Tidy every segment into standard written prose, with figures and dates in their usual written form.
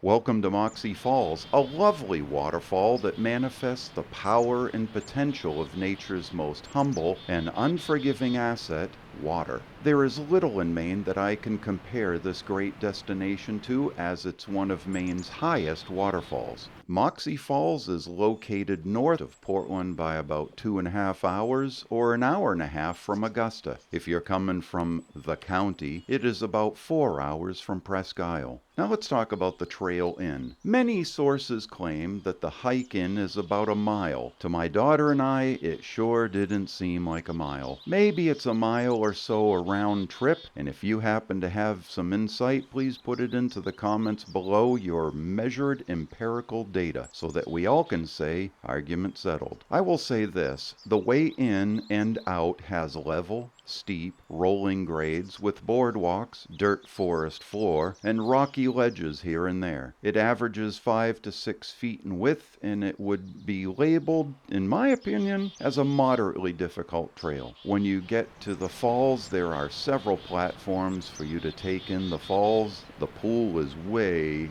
Welcome to Moxie Falls, a lovely waterfall that manifests the power and potential of nature's most humble and unforgiving asset, water. There is little in Maine that I can compare this great destination to, as it's one of Maine's highest waterfalls. Moxie Falls is located north of Portland by about 2.5 hours or an hour and a half from Augusta. If you're coming from the county, it is about 4 hours from Presque Isle. Now let's talk about the trail in. Many sources claim that the hike in is about a mile. To my daughter and I, it sure didn't seem like a mile. Maybe it's a mile or so a round trip, and if you happen to have some insight, please put it into the comments below your measured empirical data so that we all can say, argument settled. I will say this, the way in and out has level, steep, rolling grades with boardwalks, dirt forest floor, and rocky ledges here and there. It averages 5 to 6 feet in width, and it would be labeled, in my opinion, as a moderately difficult trail. When you get to the falls, there are several platforms for you to take in the falls. The pool is way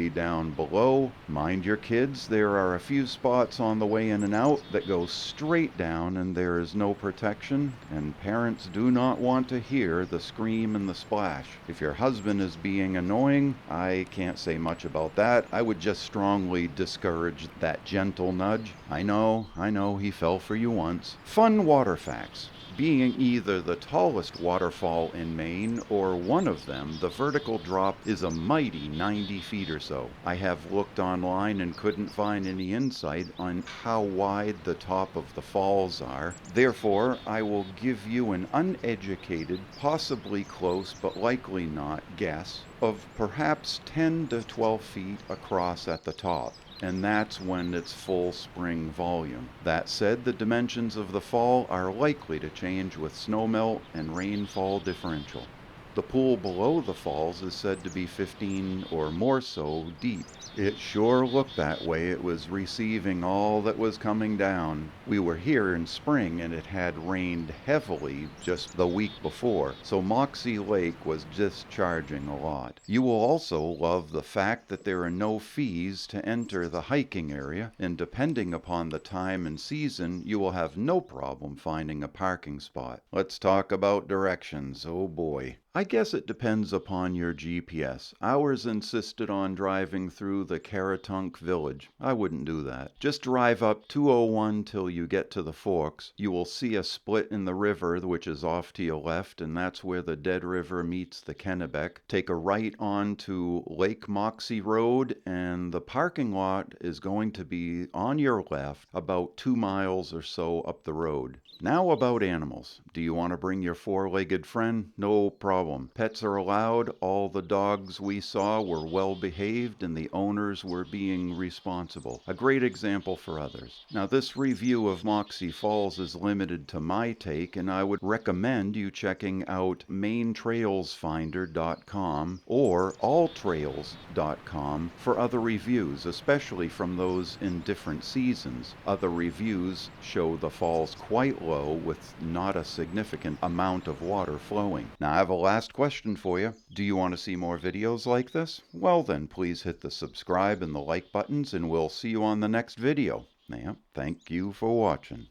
down below. Mind your kids, there are a few spots on the way in and out that go straight down and there is no protection, and parents do not want to hear the scream and the splash. If your husband is being annoying, I can't say much about that. I would just strongly discourage that gentle nudge. I know, he fell for you once. Fun water facts. Being either the tallest waterfall in Maine or one of them, the vertical drop is a mighty 90 feet or so. I have looked online and couldn't find any insight on how wide the top of the falls are. Therefore, I will give you an uneducated, possibly close but likely not guess of perhaps 10 to 12 feet across at the top, and that's when it's full spring volume. That said, the dimensions of the fall are likely to change with snowmelt and rainfall differential. The pool below the falls is said to be 15 or more so deep. It sure looked that way. It was receiving all that was coming down. We were here in spring and it had rained heavily just the week before, so Moxie Lake was discharging a lot. You will also love the fact that there are no fees to enter the hiking area, and depending upon the time and season, you will have no problem finding a parking spot. Let's talk about directions. Oh boy. I guess it depends upon your GPS. Ours insisted on driving through the Caratunk village. I wouldn't do that. Just drive up 201 till you get to the forks. You will see a split in the river, which is off to your left, and that's where the Dead River meets the Kennebec. Take a right on to Lake Moxie Road, and the parking lot is going to be on your left, about 2 miles or so up the road. Now about animals. Do you want to bring your four-legged friend? No problem. Pets are allowed. All the dogs we saw were well behaved and the owners were being responsible. A great example for others. Now this review of Moxie Falls is limited to my take, and I would recommend you checking out maintrailsfinder.com or alltrails.com for other reviews, especially from those in different seasons. Other reviews show the falls quite low with not a significant amount of water flowing. Now I have a last question for you. Do you want to see more videos like this? Well then, please hit the subscribe and the like buttons and we'll see you on the next video. Thank you for watching.